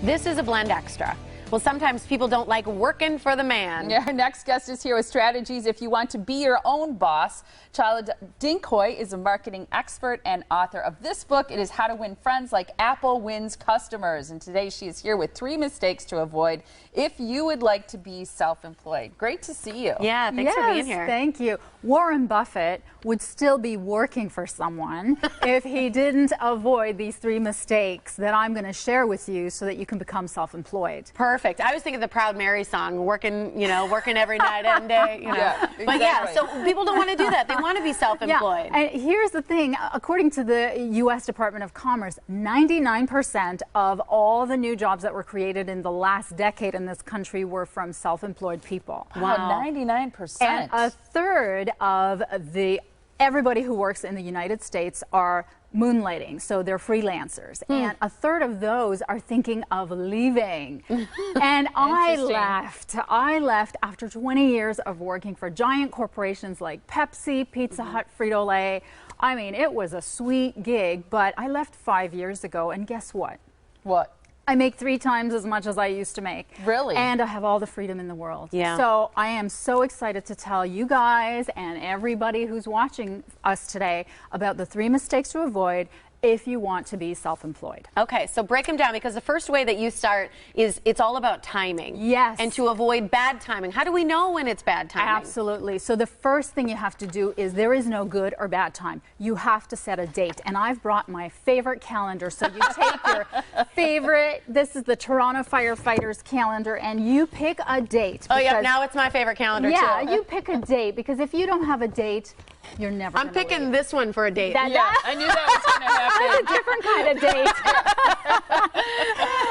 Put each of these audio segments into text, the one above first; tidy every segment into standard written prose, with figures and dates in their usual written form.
This is a blend extra. Well, sometimes people don't like working for the man. Yeah, our next guest is here with strategies if you want to be your own boss. Chala Dincoy is a marketing expert and author of this book. It is How to Win Friends Like Apple Wins Customers. And today she is here with 3 mistakes to avoid if you would like to be self-employed. Great to see you. Yeah, thanks for being here. Thank you. Warren Buffett would still be working for someone if he didn't avoid these 3 mistakes that I'm going to share with you so that you can become self-employed. Perfect. I was thinking the Proud Mary song, working every night and day, Yeah, exactly. But yeah, so people don't want to do that. They want to be self-employed. Yeah. And here's the thing, according to the U.S. Department of Commerce, 99% of all the new jobs that were created in the last decade in this country were from self-employed people. Wow, 99%. And a third of everybody who works in the United States are moonlighting, so they're freelancers, and a third of those are thinking of leaving. And I left after 20 years of working for giant corporations like Pepsi, Pizza Hut, Frito Lay. I mean, it was a sweet gig, but I left 5 years ago, and guess what? What? I make 3 times as much as I used to make. Really? And I have all the freedom in the world. Yeah. So I am so excited to tell you guys and everybody who's watching us today about the 3 mistakes to avoid if you want to be self-employed. Okay, so break them down, because the first way that you start is it's all about timing. Yes. And to avoid bad timing. How do we know when it's bad timing? Absolutely. So the first thing you have to do is there is no good or bad time. You have to set a date. And I've brought my favorite calendar. So you take your favorite, this is the Toronto Firefighters calendar, and you pick a date. Oh yeah, now it's my favorite calendar too. Yeah, you pick a date, because if you don't have a date, you're never I'm picking this one for a date. Yeah, I knew that was going to happen. That's a different kind of date.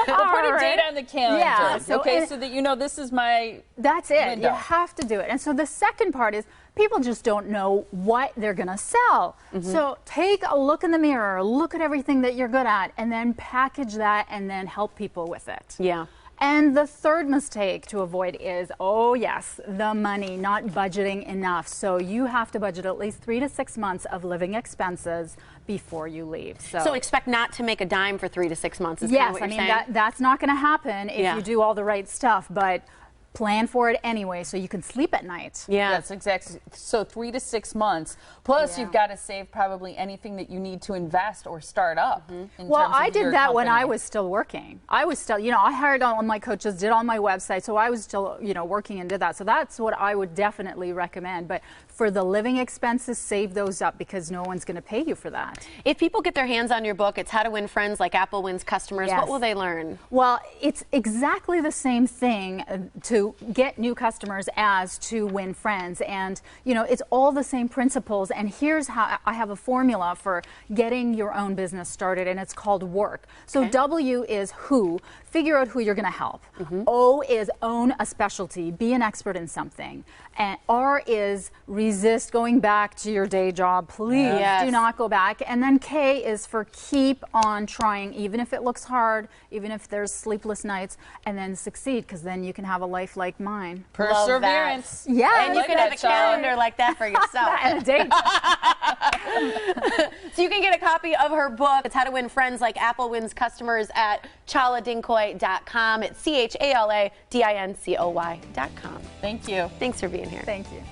We'll put a date on the calendar. Yeah, So that you know this is my That's it. window. You have to do it. And so the second part is people just don't know what they're going to sell. So take a look in the mirror, look at everything that you're good at, and then package that and then help people with it. Yeah. And the third mistake to avoid is, oh yes, the money, not budgeting enough. So you have to budget at least 3 to 6 months of living expenses before you leave. So expect not to make a dime for 3 to 6 months. Is Yes, what I you're mean, saying? that's not going to happen if you do all the right stuff, but plan for it anyway so you can sleep at night. Yeah. That's exactly. So 3 to 6 months. Plus, you've got to save probably anything that you need to invest or start up. Well, I did that when I was still working. I was still, I hired all my coaches, did all my website, so I was still, working and did that. So that's what I would definitely recommend. But for the living expenses, save those up, because no one's going to pay you for that. If people get their hands on your book, it's How to Win Friends Like Apple Wins Customers. Yes. What will they learn? Well, it's exactly the same thing to get new customers as to win friends. And, it's all the same principles. And here's how I have a formula for getting your own business started, and it's called work. So W is who. Figure out who you're going to help. O is own a specialty. Be an expert in something. And R is resist going back to your day job. Please do not go back. And then K is for keep on trying, even if it looks hard, even if there's sleepless nights, and then succeed, because then you can have a life like mine. Perseverance. Yeah. And you can have a calendar like that for yourself. And a date. So you can get a copy of her book. It's How to Win Friends Like Apple Wins Customers at chaladincoy.com. It's CHALADINCOY.com. Thank you. Thanks for being here. Thank you.